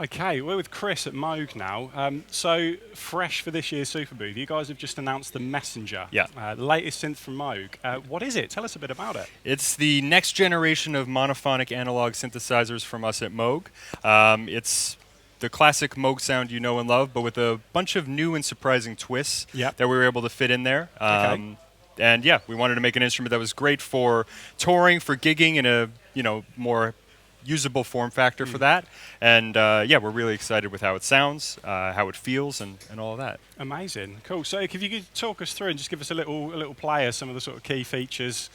Okay, we're with Chris at Moog now. So, fresh for this year's Superbooth, you guys have just announced the Messenger, Yeah. the latest synth from Moog. What is it? Tell us a bit about it. It's the next generation of monophonic analog synthesizers from us at Moog. It's the classic Moog sound you know and love, but with a bunch of new and surprising twists Yep. that we were able to fit in there. Okay. And yeah, we wanted to make an instrument that was great for touring, for gigging in a more usable form factor for that. And yeah, we're really excited with how it sounds, how it feels, and all of that. Amazing, cool. So, if you could talk us through and just give us a little play of some of the sort of key features.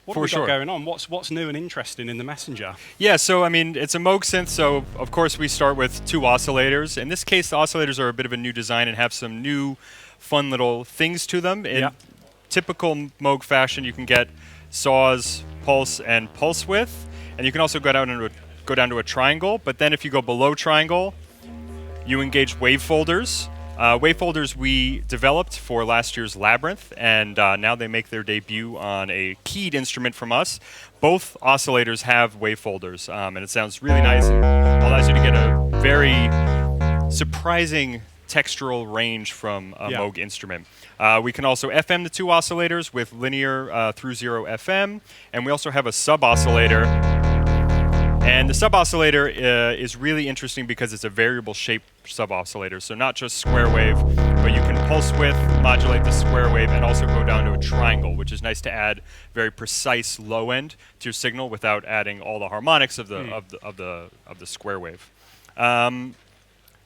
What have we got going on? What's new and interesting in the Messenger? Yeah, so I mean, it's a Moog synth, so of course we start with two oscillators. In this case, the oscillators are a bit of a new design and have some new fun little things to them. In typical Moog fashion, you can get saws, pulse, and pulse width, and you can also go down to a triangle. But then if you go below triangle, you engage wave folders. Wave folders we developed for last year's Labyrinth, and now they make their debut on a keyed instrument from us. Both oscillators have wave folders, and it sounds really nice and allows you to get a very surprising textural range from a Moog instrument. We can also FM the two oscillators with linear through zero FM, and we also have a sub-oscillator. And the sub-oscillator is really interesting because it's a variable shape sub-oscillator. So not just square wave, but you can pulse width, modulate the square wave, and also go down to a triangle, which is nice to add very precise low end to your signal without adding all the harmonics of the square wave.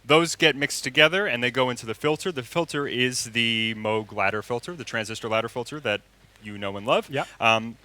Those get mixed together and they go into the filter. The filter is the Moog ladder filter, the transistor ladder filter that you know and love. Yep.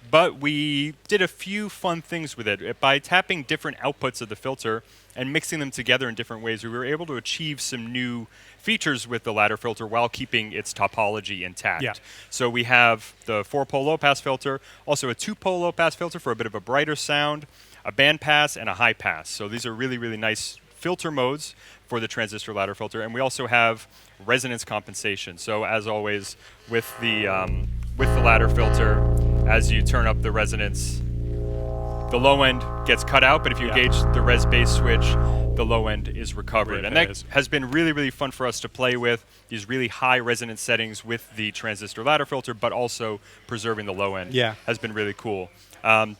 But we did a few fun things with it. By tapping different outputs of the filter and mixing them together in different ways, we were able to achieve some new features with the ladder filter while keeping its topology intact. Yeah. So we have the 4-pole low-pass filter, also a 2-pole low-pass filter for a bit of a brighter sound, a band pass, and a high pass. So these are really, really nice filter modes for the transistor ladder filter. And we also have resonance compensation. So as always, with the ladder filter, as you turn up the resonance, the low end gets cut out, but if you engage the res bass switch, the low end is recovered. And that has been really, really fun for us to play with, these really high resonance settings with the transistor ladder filter, but also preserving the low end has been really cool.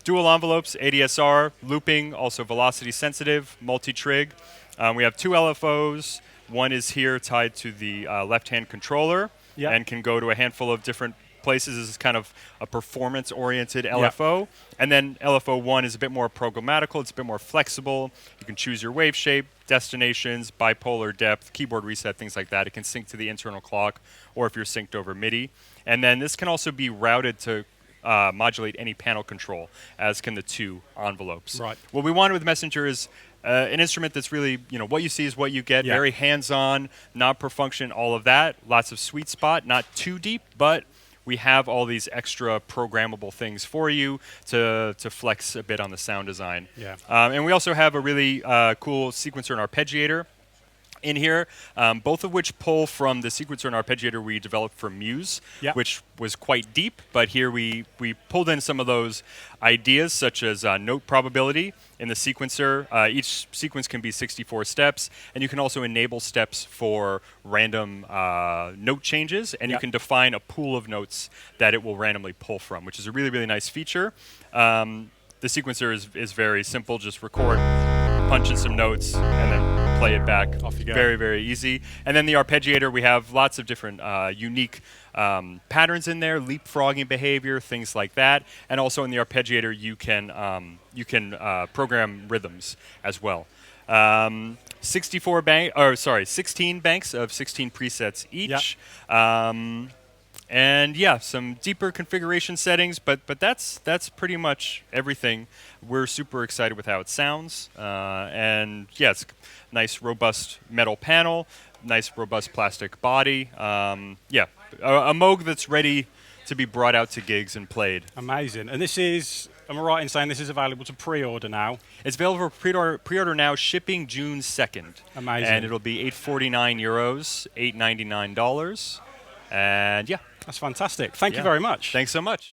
Dual envelopes, ADSR, looping, also velocity sensitive, multi-trig. We have two LFOs. One is here tied to the left-hand controller and can go to a handful of different places. This is kind of a performance-oriented LFO. And then LFO 1 is a bit more programmatical. It's a bit more flexible. You can choose your wave shape, destinations, bipolar depth, keyboard reset, things like that. It can sync to the internal clock or if you're synced over MIDI. And then this can also be routed to modulate any panel control, as can the two envelopes. Right. What we wanted with Messenger is an instrument that's really, what you see is what you get, very hands-on, knob per function, all of that. Lots of sweet spot, not too deep, but we have all these extra programmable things for you to flex a bit on the sound design. Yeah. And we also have a really cool sequencer and arpeggiator in here, both of which pull from the sequencer and arpeggiator we developed for Muse, which was quite deep, but here we pulled in some of those ideas, such as note probability in the sequencer. Each sequence can be 64 steps, and you can also enable steps for random note changes, and you can define a pool of notes that it will randomly pull from, which is a really, really nice feature. The sequencer is very simple, just record, punch in some notes, and then play it back. Off you go. Very, very easy. And then the arpeggiator, we have lots of different unique patterns in there, leapfrogging behavior, things like that. And also in the arpeggiator, you can program rhythms as well. 16 banks of 16 presets each. And yeah, some deeper configuration settings, but that's pretty much everything. We're super excited with how it sounds, and yeah, it's a nice robust metal panel, nice robust plastic body. Yeah, a Moog that's ready to be brought out to gigs and played. Amazing. And this is, am I right in saying this is available to pre-order now? It's available for pre-order now, shipping June 2nd. Amazing. And it'll be €849, $899. And yeah. That's fantastic. Thank you very much. Thanks so much.